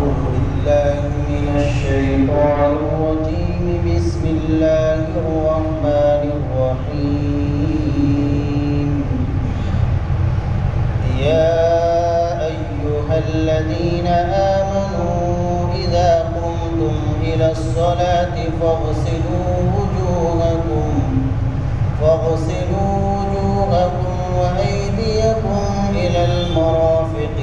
أعوذ بالله من الشيطان الرجيم بسم الله الرحمن الرحيم يا أيها الذين آمنوا إذا قمتم إلى الصلاة فاغسلوا وجوهكم وأيديكم إلى المرافق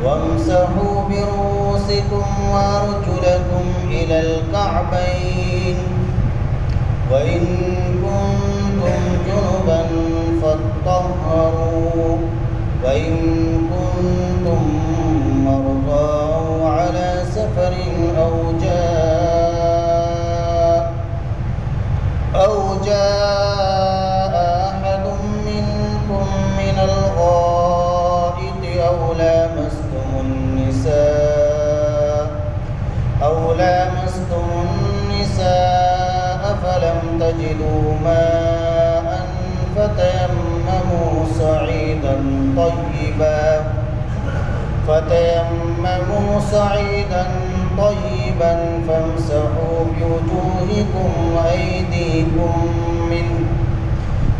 وامسحوا برؤوسكم وأرجلكم إلى الكعبين وإن كنتم جنبا فاطهروا وإن كنتم مرضى أو على سفر أو جاء أحد منكم من الغائط أو لامستم النساء فلم تجدوا ماء فتيمموا صعيدا طيبا فامسحوا بوجوهكم وأيديكم منه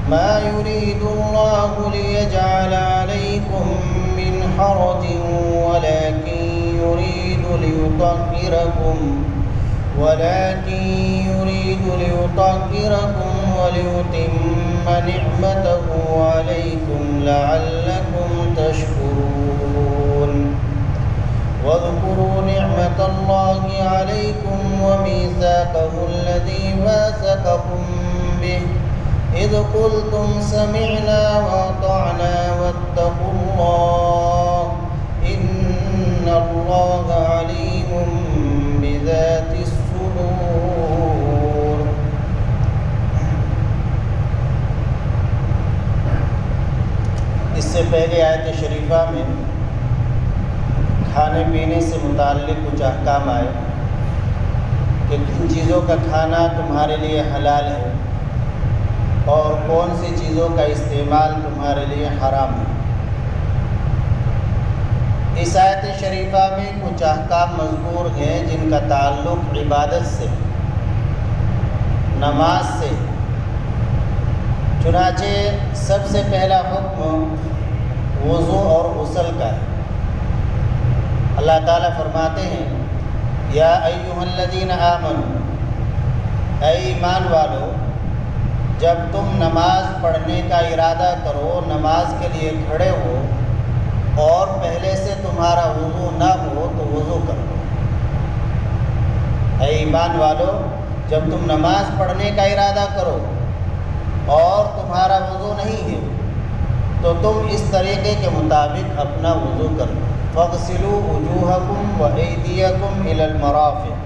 ما يريد الله ليجعل عليكم من حرج ولكن يريد ليطهركم وليتم نعمته عليكم لعلكم تشكرون واذكروا نعمة الله عليكم وميثاقه الذي واثقكم به إذ قلتم سمعنا وأطعنا واتقوا الله إن الله عليم بذات الصدور. اس سے پہلے آیت شریفہ میں کھانے پینے سے متعلق کچھ احکام آئے کہ کن چیزوں کا کھانا تمہارے لیے حلال ہے اور کون سی چیزوں کا استعمال تمہارے لیے حرام ہے. اس آیت شریفہ میں کچھ احکام مذکور ہیں جن کا تعلق عبادت سے، نماز سے. چنانچہ سب سے پہلا حکم وضو اور غسل کا ہے. اللہ تعالیٰ فرماتے ہیں یا ایھا الذین آمنوا، اے ایمان والو، جب تم نماز پڑھنے کا ارادہ کرو، نماز کے لیے کھڑے ہو اور پہلے سے تمہارا وضو نہ ہو تو وضو کر لو. اے ایمان والو، جب تم نماز پڑھنے کا ارادہ کرو اور تمہارا وضو نہیں ہے تو تم اس طریقے کے مطابق اپنا وضو کر لو. فاغسلوا وجوہکم وایدیکم الی المرافق.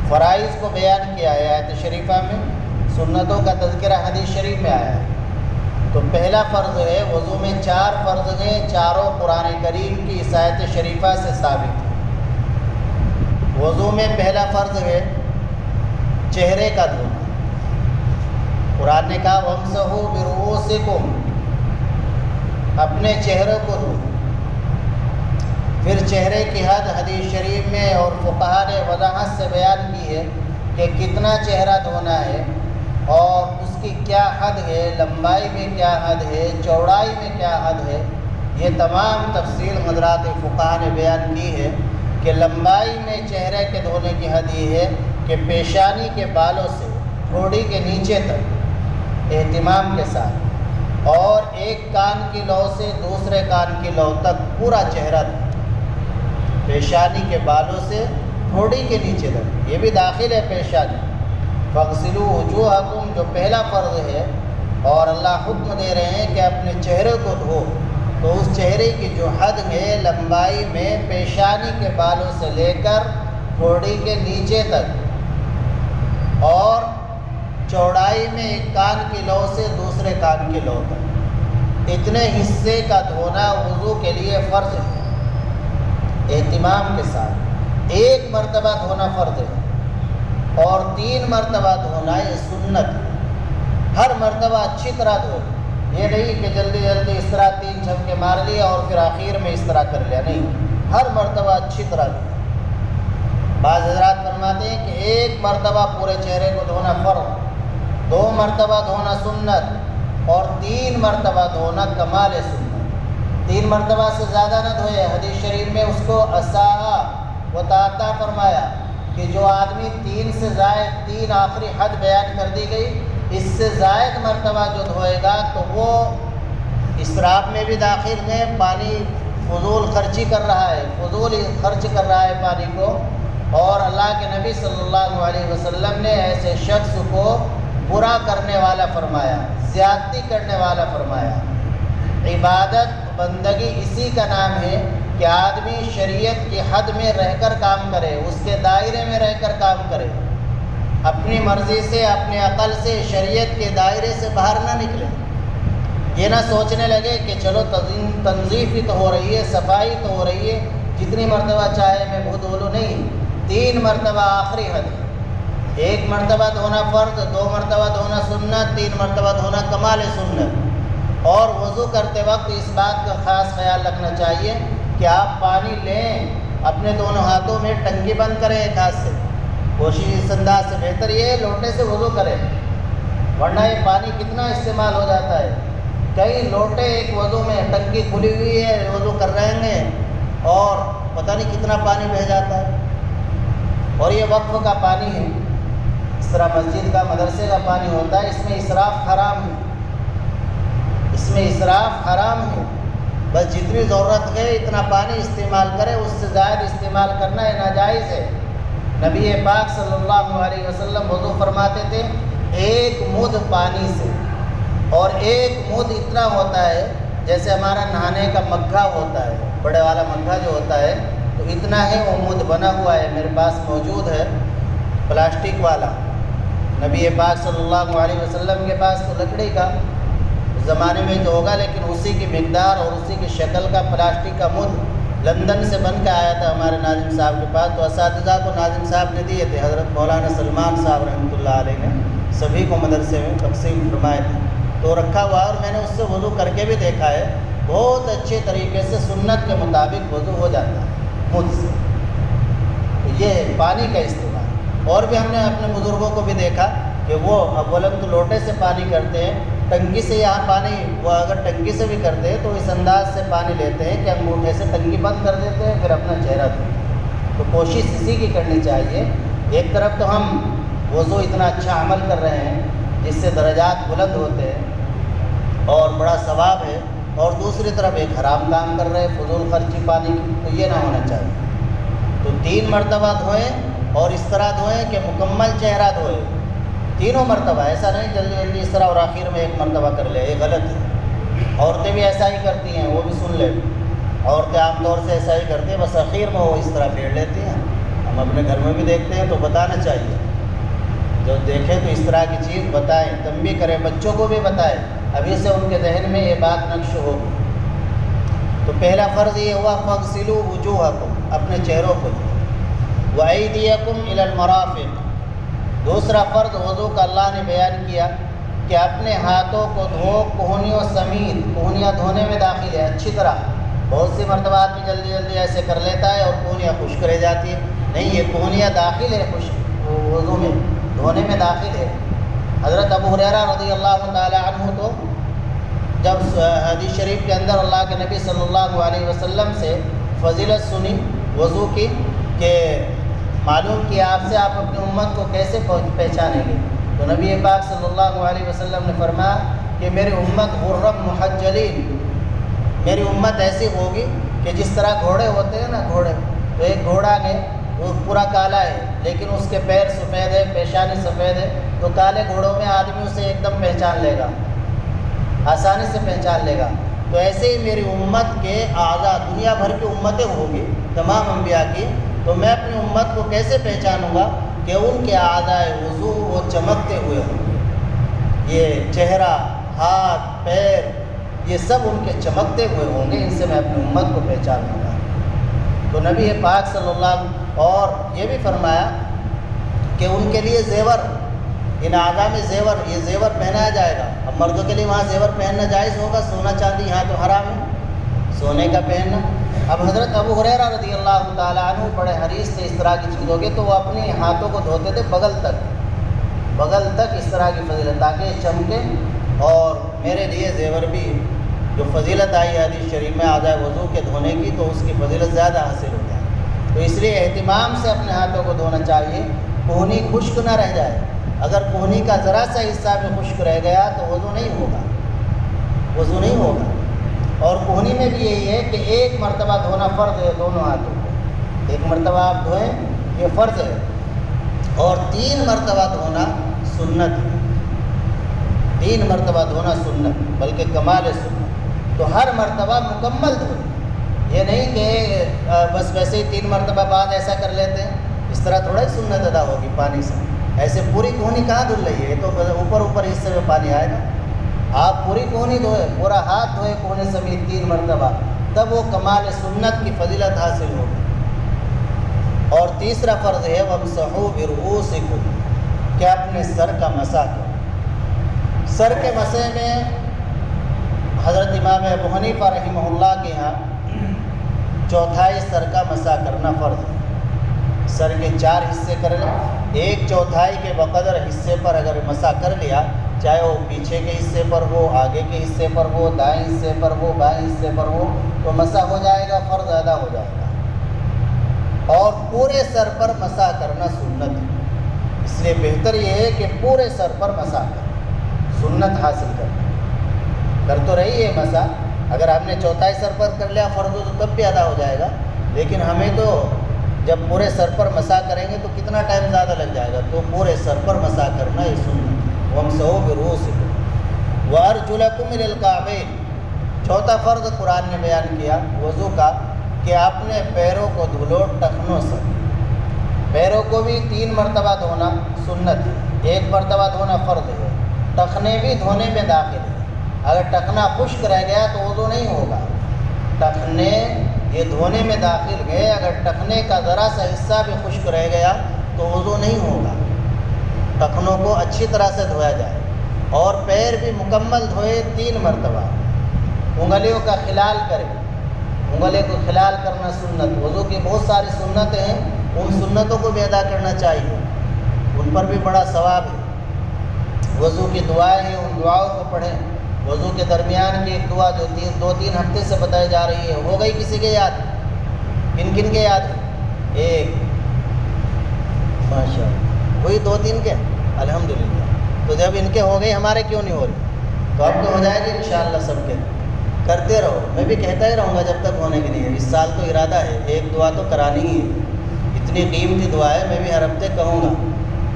فرائض کو بیان کیا ہے آیت شریفہ میں، سنتوں کا تذکرہ حدیث شریف میں آیا ہے. تو پہلا فرض ہے، وضو میں 4 فرض ہیں، چاروں قرآن کریم کی اس آیت شریفہ سے ثابت ہے. وضو میں پہلا فرض ہے چہرے کا دھونا. قرآن نے کہا وامسحوا برؤوسکم، اپنے چہرے کو دھو. پھر چہرے کی حد حدیث شریف میں اور فقہا نے وضاحت سے بیان کی ہے کہ کتنا چہرہ دھونا ہے اور اس کی کیا حد ہے، لمبائی میں کیا حد ہے، چوڑائی میں کیا حد ہے. یہ تمام تفصیل حضرات فقہا نے بیان کی ہے کہ لمبائی میں چہرے کے دھونے کی حد یہ ہے کہ پیشانی کے بالوں سے ٹھوڑی کے نیچے تک اہتمام کے ساتھ، اور ایک کان کی لو سے دوسرے کان کی لو تک پورا چہرہ دھو. پیشانی کے بالوں سے ٹھوڑی کے نیچے تک، یہ بھی داخل ہے پیشانی. فاغسلوا وجوہکم جو پہلا فرض ہے، اور اللہ حکم دے رہے ہیں کہ اپنے چہرے کو دھو. تو اس چہرے کی جو حد ہے لمبائی میں پیشانی کے بالوں سے لے کر ٹھوڑی کے نیچے تک، اور چوڑائی میں ایک کان کی لو سے دوسرے کان کی لو تک، اتنے حصے کا دھونا وضو کے لیے فرض ہے. اہتمام کے ساتھ ایک مرتبہ دھونا فرض ہے اور 3 مرتبہ دھونا یہ سنت ہے. ہر مرتبہ اچھی طرح دھو. یہ نہیں کہ جلدی جلدی اس طرح 3 جھپکے مار لیا اور پھر آخر میں اس طرح کر لیا، نہیں، ہر مرتبہ اچھی طرح دھونا۔ بعض حضرات فرماتے ہیں کہ 1 مرتبہ پورے چہرے کو دھونا فرض، 2 مرتبہ دھونا سنت، اور 3 مرتبہ دھونا کمال سنت۔ 3 مرتبہ سے زیادہ نہ دھوئے۔ حدیث شریف میں اس کو اساء و تعاطیٰ فرمایا کہ جو آدمی 3 سے زائد 3 آخری حد بیان کر دی گئی، اس سے زائد مرتبہ جو دھوئے گا تو وہ اسراف میں بھی داخل ہے، پانی فضول خرچی کر رہا ہے، فضول خرچ کر رہا ہے پانی کو، اور اللہ کے نبی صلی اللہ علیہ وسلم نے ایسے شخص کو برا کرنے والا فرمایا، زیادتی کرنے والا فرمایا۔ عبادت بندگی اسی کا نام ہے کہ آدمی شریعت کی حد میں رہ کر کام کرے، اس کے دائرے میں رہ کر کام کرے، اپنی مرضی سے اپنے عقل سے شریعت کے دائرے سے باہر نہ نکلے۔ یہ نہ سوچنے لگے کہ چلو تنظیف ہی تو ہو رہی ہے، صفائی تو ہو رہی ہے، جتنی مرتبہ چاہے میں وہ دھو لوں، نہیں، 3 مرتبہ آخری حد ہے۔ 1 مرتبہ دھونا فرض، 2 مرتبہ دھونا سنت، 3 مرتبہ دھونا کمال سنت۔ اور وضو کرتے وقت اس بات کا خاص خیال رکھنا چاہیے کہ آپ پانی لیں، اپنے دونوں ہاتھوں میں ٹنکی بند کریں ایک ہاتھ سے، کوشش اس انداز سے بہتر یہ ہے لوٹے سے وضو کریں، ورنہ یہ پانی کتنا استعمال ہو جاتا ہے، کئی لوٹے ایک وضو میں، ٹنکی کھلی ہوئی ہے، وضو کر رہے ہیں اور پتہ نہیں کتنا پانی بہہ جاتا ہے، اور یہ وقف کا پانی ہے، اس طرح مسجد کا مدرسے کا پانی ہوتا ہے، اس میں اسراف حرام ہے، اس میں اسراف حرام ہے۔ بس جتنی ضرورت ہے اتنا پانی استعمال کرے، اس سے زائد استعمال کرنا یہ ناجائز ہے۔ نبی پاک صلی اللہ علیہ وسلم وضو فرماتے تھے 1 مد پانی سے، اور 1 مد اتنا ہوتا ہے جیسے ہمارا نہانے کا مگھا ہوتا ہے، بڑے والا مگھا جو ہوتا ہے تو اتنا ہے، وہ مد بنا ہوا ہے، میرے پاس موجود ہے پلاسٹک والا۔ نبی پاک صلی اللہ علیہ وسلم کے پاس تو لکڑی کا زمانے میں جو ہوگا، لیکن اسی کی مقدار اور اسی کی شکل کا پلاسٹک کا مد لندن سے بن کے آیا تھا ہمارے ناظم صاحب کے پاس، تو اساتذہ کو ناظم صاحب نے دیے تھے، حضرت مولانا سلمان صاحب رحمۃ اللہ علیہ نے سبھی کو مدرسے میں تقسیم فرمائے تھے، تو رکھا ہوا، اور میں نے اس سے وضو کر کے بھی دیکھا ہے، بہت اچھے طریقے سے سنت کے مطابق وضو ہو جاتا ہے مجھ سے۔ تو یہ ہے پانی کا استعمال۔ اور بھی ہم نے اپنے بزرگوں کو بھی دیکھا کہ وہ اولاً تو لوٹے سے پانی کرتے ہیں، ٹنکی سے یہاں پانی، وہ اگر ٹنکی سے بھی کرتے ہیں تو اس انداز سے پانی لیتے ہیں کہ انگوٹھے سے ٹنکی بند کر دیتے ہیں، پھر اپنا چہرہ دھوتے ہیں۔ تو کوشش اسی کی کرنی چاہیے، ایک طرف تو ہم وضو اتنا اچھا عمل کر رہے ہیں جس سے درجات بلند ہوتے ہیں اور بڑا ثواب ہے، اور دوسری طرف ایک حرام کام کر رہے ہیں، فضول خرچی پانی کی، تو یہ نہ ہونا چاہیے۔ تو 3 مرتبہ دھوئیں، اور اس طرح دھوئیں کہ مکمل چہرہ دھوئیں، 3 مرتبہ، ایسا نہیں جلدی جلدی اس طرح اور آخر میں 1 مرتبہ کر لے، یہ غلط ہے۔ عورتیں بھی ایسا ہی کرتی ہیں، وہ بھی سن لیں، عورتیں عام طور سے ایسا ہی کرتی ہیں، بس آخر میں وہ اس طرح پھیر لیتی ہیں۔ ہم اپنے گھر میں بھی دیکھتے ہیں تو بتانا چاہیے، جو دیکھیں تو اس طرح کی چیز بتائیں، تنبیہ کریں، بچوں کو بھی بتائیں، ابھی سے ان کے ذہن میں یہ بات نقش ہوگی۔ تو پہلا فرض یہ ہوا فاغسلوا وجوہکم، اپنے چہروں کو، وایدیکم الی المرافق۔ دوسرا فرض وضو کا اللہ نے بیان کیا کہ اپنے ہاتھوں کو دھو کوہنیوں سمیت، کوہنیاں دھونے میں داخل ہے اچھی طرح۔ بہت سی مرتبہ آدمی جلدی جلدی ایسے کر لیتا ہے اور کوہنیاں خشک رہ جاتی ہے، نہیں، یہ کوہنیاں داخل ہے خشک وضو میں، دھونے میں داخل ہے۔ حضرت ابو ہریرہ رضی اللہ تعالی عنہ تو جب حدیث شریف کے اندر اللہ کے نبی صلی اللہ علیہ وسلم سے فضیلت سنی وضو کی کہ معلوم کیا آپ سے آپ اپنی امت کو کیسے پہچانیں گے، تو نبی پاک صلی اللہ علیہ وسلم نے فرمایا کہ میری امت غرم محجلین، میری امت ایسی ہوگی کہ جس طرح گھوڑے ہوتے ہیں نا، گھوڑے، تو ایک گھوڑا ہے وہ پورا کالا ہے لیکن اس کے پیر سفید ہے، پیشانی سفید ہے، تو کالے گھوڑوں میں آدمی اسے ایک دم پہچان لے گا، آسانی سے پہچان لے گا۔ تو ایسے ہی میری امت کے اعضاء، دنیا بھر کی امتیں ہوگی تمام انبیاء کی، تو میں اپنی امت کو کیسے پہچانوں گا کہ ان کے اعضاء وضو وہ چمکتے ہوئے ہوں گے، یہ چہرہ، ہاتھ، پیر، یہ سب ان کے چمکتے ہوئے ہوں گے، ان سے میں اپنی امت کو پہچانوں گا۔ تو نبی پاک صلی اللہ علیہ وسلم اور یہ بھی فرمایا کہ ان کے لیے زیور، ان اعضاء میں زیور، یہ زیور پہنایا جائے گا۔ اب مردوں کے لیے وہاں زیور پہننا جائز ہوگا، سونا چاندی یہاں تو حرام ہے سونے کا پہننا۔ اب حضرت ابو ہریرہ رضی اللہ تعالیٰ عنہ بڑے حریص تھے اس طرح کی چیزوں کے، تو وہ اپنے ہاتھوں کو دھوتے تھے بغل تک اس طرح کی فضیلت تاکہ چمکے، اور میرے لیے زیور بھی جو فضیلت آئی ہے حدیث شریف میں اعضاء وضو کے دھونے کی، تو اس کی فضیلت زیادہ حاصل ہو جائے۔ تو اس لیے اہتمام سے اپنے ہاتھوں کو دھونا چاہیے، کوہنی خشک نہ رہ جائے۔ اگر کوہنی کا ذرا سا حصہ بھی خشک رہ گیا تو وضو نہیں ہوگا۔ اور کوہنی میں بھی یہی ہے کہ ایک مرتبہ دھونا فرض ہے دونوں ہاتھوں کو، ایک مرتبہ آپ دھوئیں یہ فرض ہے، اور 3 مرتبہ دھونا سنت ہے، 3 مرتبہ دھونا سنت بلکہ کمال سنت۔ تو ہر مرتبہ مکمل دھوئیں، یہ نہیں کہ بس ویسے ہی 3 مرتبہ بعد ایسا کر لیتے ہیں، اس طرح تھوڑا ہی سنت ادا ہوگی پانی سے۔ ایسے پوری کوہنی کہاں دھل رہی ہے، یہ تو اوپر حصے میں پانی آئے گا۔ آپ پوری کوہنی دھوئے، پورا ہاتھ دھوئے کوہنی سمیت 3 مرتبہ، تب وہ کمال سنت کی فضیلت حاصل ہوگی۔ اور تیسرا فرض ہے وَامْسَحُوا بِرُؤُوسِكُمْ، کہ اپنے سر کا مسح کرو۔ سر کے مسح میں حضرت امام ابو حنیفہ رحمہ اللہ کے ہاں 1/4 سر کا مسح کرنا فرض ہے۔ سر کے 4 حصے کر لیں، 1/4 کے بقدر حصے پر اگر مسح کر لیا، چاہے وہ پیچھے کے حصے پر ہو، آگے کے حصے پر ہو، دائیں حصے پر ہو، بائیں حصے پر ہو، تو مسح ہو جائے گا، فرض ادا ہو جائے گا۔ اور پورے سر پر مسح کرنا سنت ہے، اس لیے بہتر یہ ہے کہ پورے سر پر مسح کریں، سنت حاصل کر تو رہی ہے مسح۔ اگر ہم نے 1/4 سر پر کر لیا فرض تو تب بھی ادا ہو جائے گا، لیکن ہمیں تو جب پورے سر پر مسح کریں گے تو کتنا ٹائم زیادہ لگ جائے گا، تو پورے سر پر مسح کرنا یہ سنت ہے۔ وَامْسَحُوا بِرُؤُوسِكُمْ وَأَرْجُلَكُمْ إِلَى الْكَعْبَيْنِ، چوتھا فرض قرآن نے بیان کیا وضو کا کہ اپنے پیروں کو دھلو ٹخنوں سے۔ پیروں کو بھی 3 مرتبہ دھونا سنت ہے، 1 مرتبہ دھونا فرض ہے۔ ٹخنے بھی دھونے میں داخل ہے، اگر ٹخنا خشک رہ گیا تو وضو نہیں ہوگا۔ ٹخنے یہ دھونے میں داخل گئے، اگر ٹخنے کا ذرا سا حصہ بھی خشک رہ گیا تو وضو نہیں ہوگا۔ ٹخنوں کو اچھی طرح سے دھویا جائے، اور پیر بھی مکمل دھوئے 3 مرتبہ۔ انگلیوں کا خلال کرے، انگلی کو خلال کرنا سنت۔ وضو کی بہت ساری سنتیں ہیں، ان سنتوں کو بھی ادا کرنا چاہیے، ان پر بھی بڑا ثواب ہے۔ وضو کی دعائیں ہیں، ان دعاؤں کو پڑھیں۔ وضو کے درمیان کی ایک دعا جو 2-3 ہفتے سے بتائی جا رہی ہے، ہو گئی کسی کے یاد؟ کن کن کے یاد ہے؟ ایک، ماشاء اللہ، وہی 2-3 کے، الحمدللہ۔ تو جب ان کے ہو گئی، ہمارے کیوں نہیں ہو رہی؟ تو آپ کے ہو جائے گی انشاءاللہ سب کے۔ کرتے رہو، میں بھی کہتا ہی رہوں گا جب تک ہونے کی نہیں ہے۔ اس سال تو ارادہ ہے ایک دعا تو کرانی ہی ہے، اتنی قیمتی دعا ہے، میں بھی ہر ہفتے کہوں گا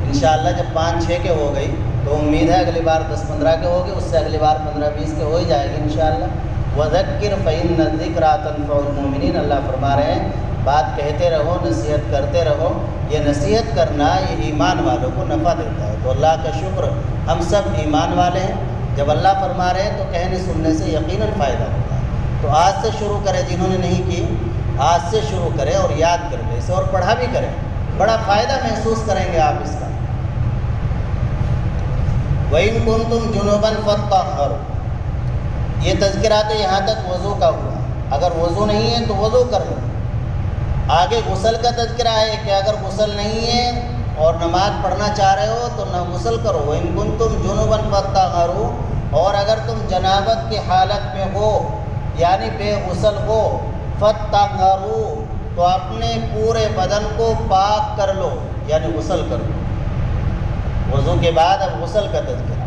انشاءاللہ۔ جب 5-6 کے ہو گئی تو امید ہے اگلی بار 10-15 کے ہوگی، اس سے اگلی بار 15-20 کے ہو ہی جائے گی انشاءاللہ۔ وَذَكِّرْ فَإِنَّ الذِّكْرَىٰ تَنفَعُ الْمُؤْمِنِينَ، اللہ فرما رہے ہیں بات کہتے رہو، نصیحت کرتے رہو۔ یہ نصیحت کرنا یہ ایمان والوں کو نفع دیتا ہے۔ تو اللہ کا شکر، ہم سب ایمان والے ہیں، جب اللہ فرما رہے ہیں تو کہنے سننے سے یقیناً فائدہ ہوتا ہے۔ تو آج سے شروع کریں، جنہوں نے نہیں کی آج سے شروع کریں اور یاد کر لیں اسے، اور پڑھا بھی کریں، بڑا فائدہ محسوس کریں گے آپ اس کا۔ وَإِن كُنتُمْ جُنُبًا فَاطَّهَّرُوا، یہ تذکرہ تو یہاں تک وضو کا ہوا۔ اگر وضو نہیں ہے تو وضو کر لو۔ آگے غسل کا تذکرہ ہے کہ اگر غسل نہیں ہے اور نماز پڑھنا چاہ رہے ہو تو نہ غسل کرو۔ وَإِن كُنتُمْ جُنُبًا فَاطَّهَّرُوا، اور اگر تم جنابت کی حالت میں ہو یعنی بے غسل ہو، فَاطَّهَّرُوا، تو اپنے پورے بدن کو پاک کر لو یعنی غسل کر لو۔ وضو کے بعد اب غسل کا تذکرہ۔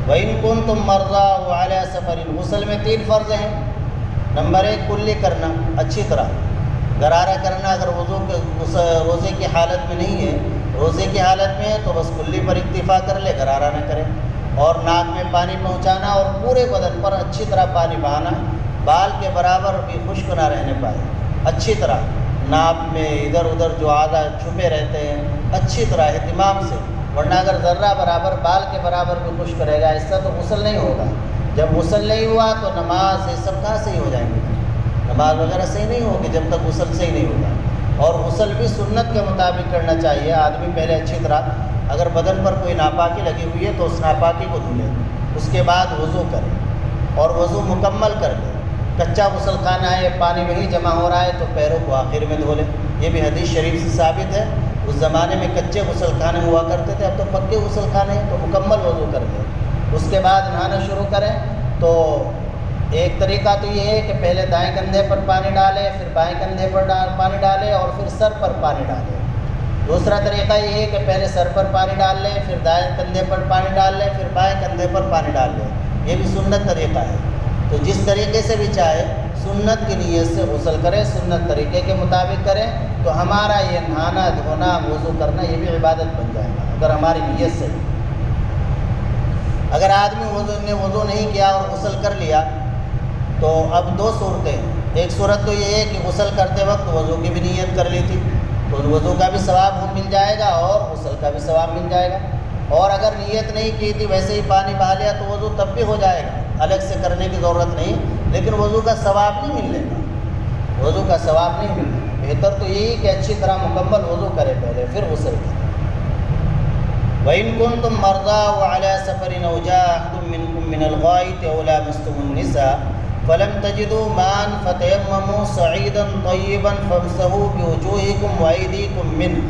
وَإِن كُنتُم مَّرْضَىٰ وَعَلَىٰ سَفَرٍ، غسل میں 3 فرض ہیں۔ نمبر 1 کلی کرنا، اچھی طرح غرارہ کرنا۔ اگر وضو کے روزے کی حالت میں نہیں ہے، روزے کی حالت میں ہے تو بس کلی پر اکتفا کر لے، غرارہ نہ کرے۔ اور ناک میں پانی پہنچانا اور پورے بدن پر اچھی طرح پانی بہانا، بال کے برابر بھی خشک نہ رہنے پائے، اچھی طرح ناپ میں ادھر ادھر جو آدھا چھپے رہتے ہیں اچھی طرح اہتمام سے، ورنہ اگر ذرہ برابر بال کے برابر بھی خشک رہے گا اس سے تو غسل نہیں ہوگا۔ جب غسل نہیں ہوا تو نماز یہ سب کہاں صحیح ہو جائیں گے، نماز وغیرہ صحیح نہیں ہوگی جب تک غسل صحیح نہیں ہوگا۔ اور غسل بھی سنت کے مطابق کرنا چاہیے، آدمی پہلے اچھی طرح اگر بدن پر کوئی ناپاکی لگی ہوئی ہے تو اس ناپاکی کو دھلے، اس کے بعد وضو کرے اور وضو مکمل کر لے۔ کچا غسل خانہ ہے، پانی وہیں جمع ہو رہا ہے تو پیروں کو آخر میں دھو لے۔ یہ بھی حدیث شریف سے ثابت ہے۔ اس زمانے میں کچے غسل خانے ہوا کرتے تھے، اب تو پکے غسل خانے ہیں، تو مکمل وضو کر لیں۔ اس کے بعد نہانا شروع کریں تو ایک طریقہ تو یہ ہے کہ پہلے دائیں کندھے پر پانی ڈالے، پھر بائیں کندھے پر پانی ڈالے اور پھر سر پر پانی ڈالے۔ دوسرا طریقہ یہ ہے کہ پہلے سر پر پانی ڈال لیں، پھر دائیں کندھے پر پانی ڈال لیں، پھر بائیں کندھے پر پانی ڈال لیں۔ یہ بھی سنت طریقہ ہے۔ تو جس طریقے سے بھی چاہے سنت کی نیت سے غسل کریں، سنت طریقے کے مطابق کریں، تو ہمارا یہ نہانا دھونا وضو کرنا یہ بھی عبادت بن جائے گا اگر ہماری نیت سے۔ اگر آدمی نے وضو نہیں کیا اور غسل کر لیا تو اب دو صورتیں ہیں۔ ایک صورت تو یہ ہے کہ غسل کرتے وقت وضو کی بھی نیت کر لی تھی تو وضو کا بھی ثواب مل جائے گا اور غسل کا بھی ثواب مل جائے گا، اور اگر نیت نہیں کی تھی ویسے ہی پانی بہا لیا تو وضو تب بھی ہو جائے گا، الگ سے کرنے کی ضرورت نہیں، لیکن وضو کا ثواب نہیں ملے گا، وضو کا ثواب نہیں ملے گا۔ بہتر تو یہی کہ اچھی طرح مکمل وضو کرے پہلے پھر غسل کرے۔ وَإِن كُنتُم مَّرْضَىٰ وَعَلَىٰ سَفَرٍ أَوْ جَاءَ أَحَدٌ مِّنكُم مِّنَ الْغَائِطِ أَوْ لَامَسْتُمُ النِّسَاءَ فَلَمْ تَجِدُوا مَاءً فَتَيَمَّمُوا صَعِيدًا طَيِّبًا فَامْسَحُوا بِوُجُوهِكُمْ وَأَيْدِيكُمْ مِنْهُ۔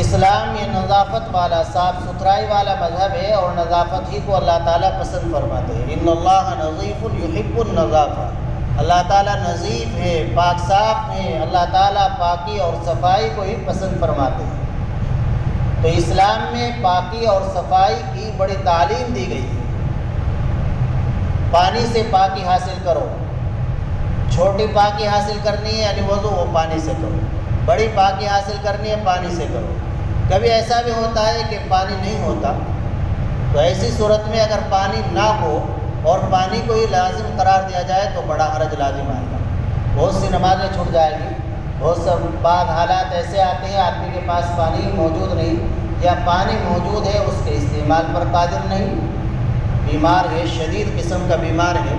اسلام یہ نظافت والا، صاف ستھرائی والا مذہب ہے اور نظافت ہی کو اللہ تعالیٰ پسند فرماتے ہیں۔ ان اللہ نظیف یحب النظافہ، اللہ تعالیٰ نظیف ہے، پاک صاف ہے، اللہ تعالیٰ پاکی اور صفائی کو ہی پسند فرماتے ہیں۔ تو اسلام میں پاکی اور صفائی کی بڑی تعلیم دی گئی ہے۔ پانی سے پاکی حاصل کرو، چھوٹی پاکی حاصل کرنی ہے یعنی وضو وہ پانی سے کرو، بڑی پاکی حاصل کرنی ہے پانی سے کرو۔ کبھی ایسا بھی ہوتا ہے کہ پانی نہیں ہوتا، تو ایسی صورت میں اگر پانی نہ ہو اور پانی کو ہی لازم قرار دیا جائے تو بڑا حرج لازم آئے گا، بہت سی نمازیں چھوٹ جائے گی۔ بہت سے بعض حالات ایسے آتے ہیں آدمی کے پاس پانی موجود نہیں، یا پانی موجود ہے اس کے استعمال پر قادر نہیں، بیمار ہے، شدید قسم کا بیمار ہے،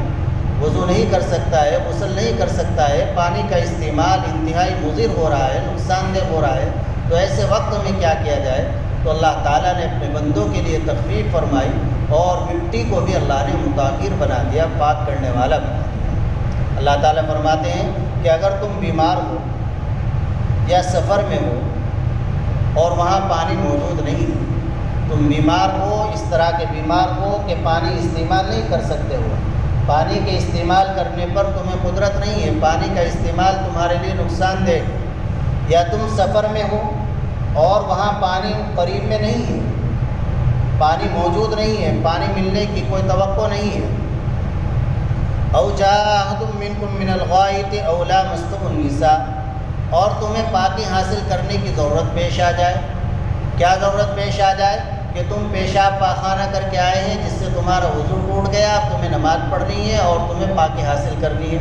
وضو نہیں کر سکتا ہے، غسل نہیں کر سکتا ہے، پانی کا استعمال انتہائی مضر ہو رہا ہے، نقصان دہ ہو رہا ہے، تو ایسے وقت میں کیا کیا جائے؟ تو اللہ تعالیٰ نے اپنے بندوں کے لیے تخفیف فرمائی اور مٹی کو بھی اللہ نے مطہر بنا دیا، پاک کرنے والا بنا دیا۔ اللہ تعالیٰ فرماتے ہیں کہ اگر تم بیمار ہو یا سفر میں ہو اور وہاں پانی موجود نہیں ہے، تم بیمار ہو، اس طرح کے بیمار ہو کہ پانی استعمال نہیں کر سکتے ہو، پانی کے استعمال کرنے پر تمہیں قدرت نہیں ہے، پانی کا استعمال تمہارے لیے نقصان دہ، یا تم سفر میں ہو اور وہاں پانی قریب میں نہیں ہے، پانی موجود نہیں ہے، پانی ملنے کی کوئی توقع نہیں ہے، او جاء احد منکم من الغائط او لامستم النساء، اور تمہیں پاکی حاصل کرنے کی ضرورت پیش آ جائے۔ کیا ضرورت پیش آ جائے؟ کہ تم پیشاب پاخانہ کر کے آئے ہیں جس سے تمہارا وضو ٹوٹ گیا، اب تمہیں نماز پڑھنی ہے اور تمہیں پاکی حاصل کرنی ہے،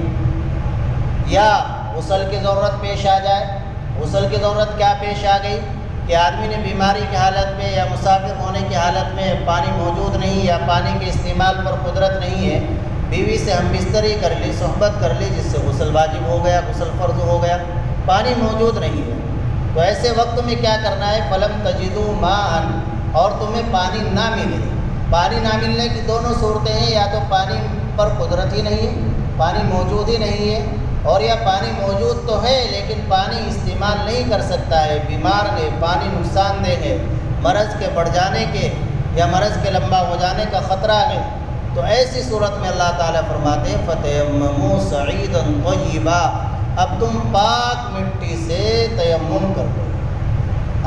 یا غسل کی ضرورت پیش آ جائے۔ غسل کی ضرورت کیا پیش آ گئی کہ آدمی نے بیماری کی حالت میں یا مسافر ہونے کی حالت میں پانی موجود نہیں یا پانی کے استعمال پر قدرت نہیں ہے، بیوی سے ہم بستری کر لی، صحبت کر لی، جس سے غسل واجب ہو گیا، غسل فرض ہو گیا، پانی موجود نہیں ہے، تو ایسے وقت میں کیا کرنا ہے؟ فلم تجدوا ماء، اور تمہیں پانی نہ ملے۔ پانی نہ ملنے کی دونوں صورتیں ہیں، یا تو پانی پر قدرت ہی نہیں ہے، پانی موجود ہی نہیں ہے، اور یا پانی موجود تو ہے لیکن پانی استعمال نہیں کر سکتا ہے، بیمار ہے، پانی نقصان دہ ہے، مرض کے بڑھ جانے کے یا مرض کے لمبا ہو جانے کا خطرہ ہے، تو ایسی صورت میں اللہ تعالیٰ فرماتے ہیں فَتَيَمَّمُوا صَعِيدًا طَيِّبًا، اب تم پاک مٹی سے تیمم کر دو۔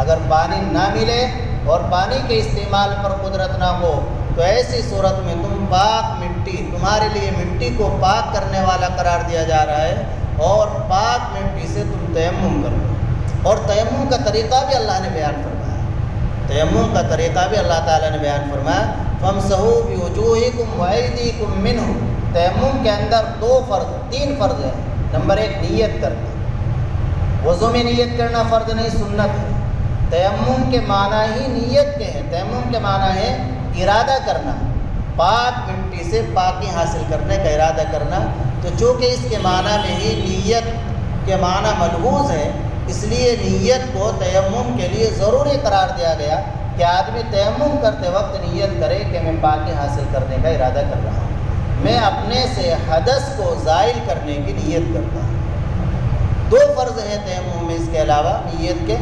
اگر پانی نہ ملے اور پانی کے استعمال پر قدرت نہ ہو تو ایسی صورت میں تم پاک مٹی، تمہارے لیے مٹی کو پاک کرنے والا قرار دیا جا رہا ہے، اور پاک مٹی سے تم تیمم کر دو۔ اور تیمم کا طریقہ بھی اللہ نے بیان فرمایا، تیمم کا طریقہ بھی اللہ تعالیٰ نے بیان فرمایا فَامْسَحُوا بِوُجُوهِكُمْ وَأَيْدِيكُمْ مِنْهُ۔ تیمم کے اندر تین فرض ہیں۔ نمبر 1 نیت کرنا، وضو میں نیت کرنا فرض نہیں سنت ہے۔ تیمم کے معنی ہی نیت کے ہیں، تیمم کے معنی ہے ارادہ کرنا، پاک مٹی سے پاکی حاصل کرنے کا ارادہ کرنا، تو چونکہ اس کے معنی میں ہی نیت کے معنی ملحوظ ہے اس لیے نیت کو تیمم کے لیے ضروری قرار دیا گیا کہ آدمی تیمم کرتے وقت نیت کرے کہ میں پاکی حاصل کرنے کا ارادہ کر رہا ہوں، میں اپنے سے حدث کو زائل کرنے کی نیت کرتا ہوں۔ 2 فرض ہیں تیمم میں اس کے علاوہ نیت کے۔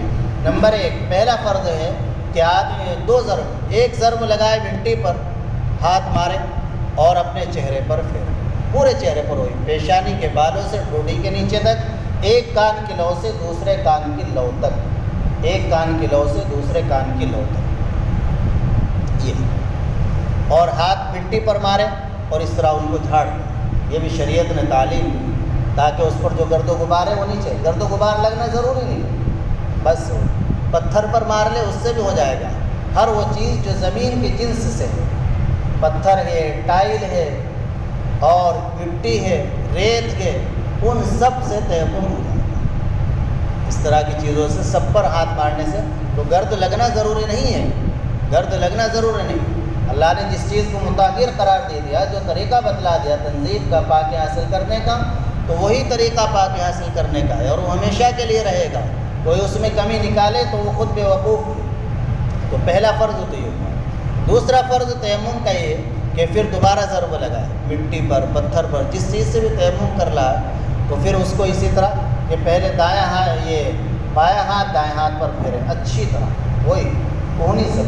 نمبر 1، پہلا فرض ہے کہ آدمی 2 ضرب، ایک ضرب لگائے مٹی پر، ہاتھ مارے اور اپنے چہرے پر پھیرے، پورے چہرے پر ہوئی، پیشانی کے بالوں سے ٹھوڑی کے نیچے تک، ایک کان کی لو سے دوسرے کان کی لو تک، ایک کان کی لو سے دوسرے کان کی لو تک، یہ، اور ہاتھ مٹی پر مارے اور اس طرح ان کو جھاڑ دیں۔ یہ بھی شریعت نے تعلیم دی تاکہ اس پر جو گرد و غبار ہے وہ نیچے، گرد و غبار لگنا ضروری نہیں، بس پتھر پر مار لے اس سے بھی ہو جائے گا۔ ہر وہ چیز جو زمین کی جنس سے ہے، پتھر ہے، ٹائل ہے اور مٹی ہے، ریت ہے، ان سب سے تیمم ہو جائے گا۔ اس طرح کی چیزوں سے سب پر ہاتھ مارنے سے تو گرد لگنا ضروری نہیں ہے، گرد لگنا ضروری نہیں۔ اللہ نے جس چیز کو مطہر قرار دے دیا، جو طریقہ بتلا دیا تنظیف کا، پاکی حاصل کرنے کا، تو وہی طریقہ پاکی حاصل کرنے کا ہے اور وہ ہمیشہ کے لیے رہے گا۔ کوئی اس میں کمی نکالے تو وہ خود بے وقوف ہے۔ تو پہلا فرض تو یہ ہوا۔ دوسرا فرض تیمم کا یہ کہ پھر دوبارہ ضرب لگائے مٹی پر، پتھر پر، جس چیز سے بھی تیمم کر رہا ہے تو پھر اس کو اسی طرح کہ پہلے دایاں ہاتھ، یہ بایاں ہاتھ دائیں ہاتھ پر پھیرے اچھی طرح، وہی کوہنی سے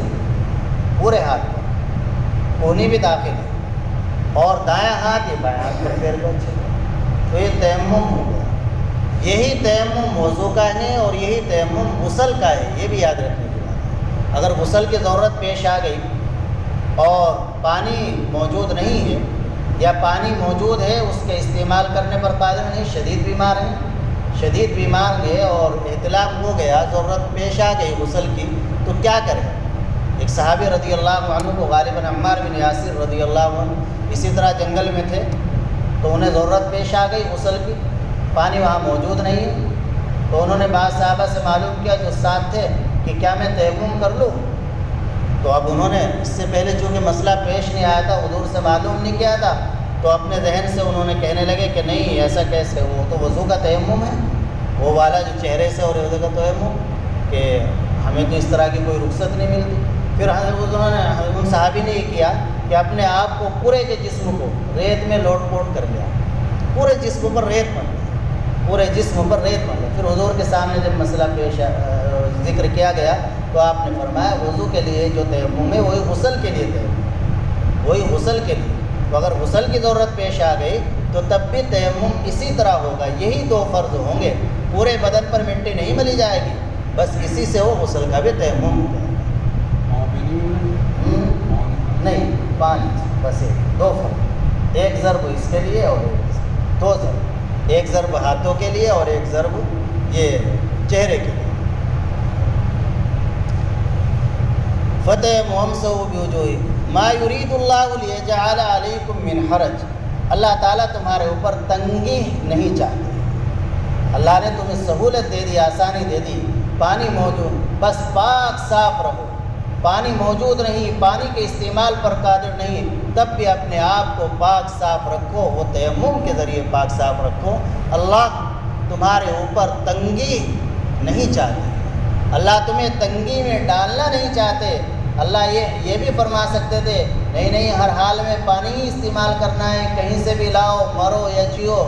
پورے ہاتھ پر، کوہنی بھی داخل ہے، اور دایاں ہاتھ یہ بایاں ہاتھ پر پھیر کو اچھی طرح، تو یہ تیمم ہو گیا۔ یہی تیمم وضو کا ہے اور یہی تیمم غسل کا ہے، یہ بھی یاد رکھنے کی بات ہے۔ اگر غسل کی ضرورت پیش آ گئی اور پانی موجود نہیں ہے یا پانی موجود ہے اس کے استعمال کرنے پر قادر نہیں، شدید بیمار ہیں، شدید بیمار ہے اور احتلام ہو گیا، ضرورت پیش آ گئی غسل کی، تو کیا کریں؟ ایک صحابی رضی اللہ عنہ کو غالباً عمار بن یاسر رضی اللہ عنہ اسی طرح جنگل میں تھے، تو انہیں ضرورت پیش آ گئی غسل کی، پانی وہاں موجود نہیں ہے، تو انہوں نے بعض صحابہ سے معلوم کیا جو ساتھ تھے کہ کیا میں تیمم کر لوں؟ تو اب انہوں نے اس سے پہلے چونکہ مسئلہ پیش نہیں آیا تھا، حضور سے معلوم نہیں کیا تھا، تو اپنے ذہن سے انہوں نے کہنے لگے کہ نہیں ایسا کیسے، وہ تو وضو کا تیمم ہے، وہ والا جو چہرے سے اور وضو کا تیمم، کہ ہمیں تو اس طرح کی کوئی رخصت نہیں ملتی۔ پھر انہوں نے ان صحابی نے یہ کیا کہ اپنے آپ کو پورے کے جسم کو ریت میں لوٹ پوٹ کر لیا، پورے جسم پر ریت بن گئی، پورے جسم پر ریت بن گئی۔ پھر حضور کے سامنے جب مسئلہ پیش ذکر کیا گیا تو آپ نے فرمایا وضو کے لیے جو تیمم ہے وہی غسل کے لیے تیمم، وہی غسل کے لیے، تو اگر غسل کی ضرورت پیش آ گئی تو تب بھی تیمم اسی طرح ہوگا، یہی 2 فرض ہوں گے، پورے بدن پر مٹی نہیں ملی جائے گی، بس اسی سے وہ غسل کا بھی تیمم ہو جائے گا۔ نہیں، 5 بس 2 فرض، ایک ضرب اس کے لیے اور 2 ضرب، ایک ضرب ہاتھوں کے لیے اور ایک ضرب یہ چہرے کے لیے۔ فتح محمد بوجوہی ما یرید اللہ لیجعل علیکم من حرج، اللہ تعالیٰ تمہارے اوپر تنگی نہیں چاہتے، اللہ نے تمہیں سہولت دے دی، آسانی دے دی، پانی موجود، بس پاک صاف رہو، پانی موجود نہیں، پانی کے استعمال پر قادر نہیں، تب بھی اپنے آپ کو پاک صاف رکھو، وہ تیمم کے ذریعے پاک صاف رکھو۔ اللہ تمہارے اوپر تنگی نہیں چاہتے، اللہ تمہیں تنگی میں ڈالنا نہیں چاہتے۔ اللہ یہ بھی فرما سکتے تھے نہیں ہر حال میں پانی ہی استعمال کرنا ہے، کہیں سے بھی لاؤ، مرو یا جیو،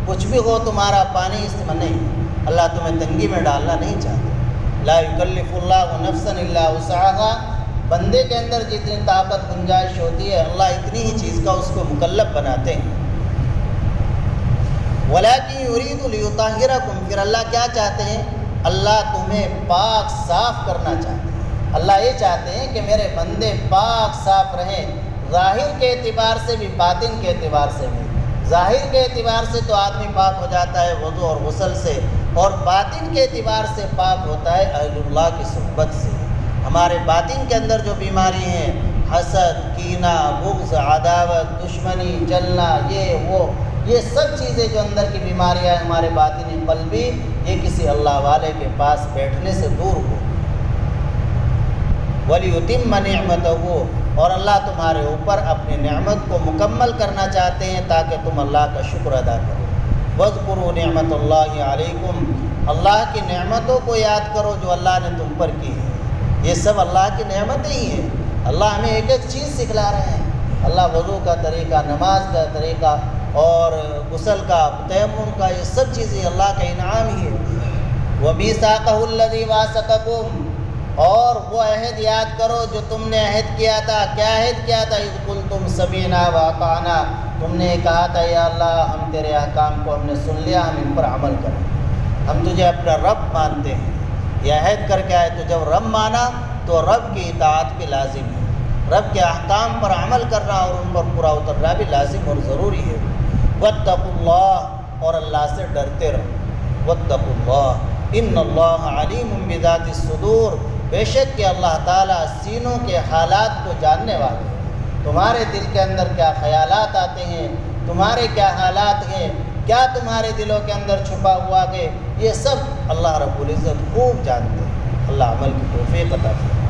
کچھ بھی ہو تمہارا پانی استعمال نہیں، اللہ تمہیں تنگی میں ڈالنا نہیں چاہتے۔ لا یکلف اللہ نفسا الا وسعها، بندے کے اندر جتنی طاقت گنجائش ہوتی ہے اللہ اتنی ہی چیز کا اس کو مکلف بناتے ہیں۔ ولیکن یرید لیطہرکم، پھر اللہ کیا چاہتے ہیں؟ اللہ تمہیں پاک صاف کرنا چاہتے ہیں، اللہ یہ چاہتے ہیں کہ میرے بندے پاک صاف رہیں، ظاہر کے اعتبار سے بھی باطن کے اعتبار سے بھی۔ ظاہر کے اعتبار سے تو آدمی پاک ہو جاتا ہے وضو اور غسل سے، اور باطن کے اعتبار سے پاک ہوتا ہے اہل اللہ کی صحبت سے۔ ہمارے باطن کے اندر جو بیماری ہیں، حسد، کینہ، بغض، عداوت، دشمنی، جلنا، یہ سب چیزیں جو اندر کی بیماریاں ہیں ہمارے باطنی قلبی، یہ کسی اللہ والے کے پاس بیٹھنے سے دور ہو۔ وَلِيُتِمَّ نِعْمَتَهُ، اور اللہ تمہارے اوپر اپنی نعمت کو مکمل کرنا چاہتے ہیں تاکہ تم اللہ کا شکر ادا کرو۔ وَاذْكُرُوا نِعْمَةَ اللَّهِ عَلَيْكُمْ، اللہ کی نعمتوں کو یاد کرو جو اللہ نے تم پر کی ہے۔ یہ سب اللہ کی نعمتیں ہی ہیں۔ اللہ ہمیں ایک ایک چیز سکھلا رہے ہیں۔ اللہ وضو کا طریقہ، نماز کا طریقہ اور غسل کا، تیمم کا، یہ سب چیزیں اللہ کا انعام ہی ہے۔ وَمِيثَاقَهُ الَّذِي وَاثَقَكُمْ، اور وہ عہد یاد کرو جو تم نے عہد کیا تھا۔ کیا عہد کیا تھا؟ اِذْ قُلْتُمْ سَمِعْنَا وَأَطَعْنَا، تم نے کہا تھا یا اللہ ہم تیرے احکام کو ہم نے سن لیا، ہم ان پر عمل کریں، ہم تجھے اپنا رب مانتے ہیں۔ یہ عہد کر کے آئے تو جب رب مانا تو رب کی اطاعت بھی لازم ہے، رب کے احکام پر عمل کرنا اور ان پر پورا اترنا بھی لازم اور ضروری ہے۔ وَاتَّقُوا اللَّهَ، اور اللہ سے ڈرتے رہو۔ وَاتَّقُوا اللَّهَ إِنَّ اللَّهَ عَلِيمٌ بِذَاتِ الصُّدُورِ، بے شک کہ اللہ تعالیٰ سینوں کے حالات کو جاننے والے ہیں۔ تمہارے دل کے اندر کیا خیالات آتے ہیں، تمہارے کیا حالات ہیں، کیا تمہارے دلوں کے اندر چھپا ہوا ہے، یہ سب اللہ رب العزت خوب جانتے ہیں۔ اللہ عمل کی توفیق عطا فرمائے۔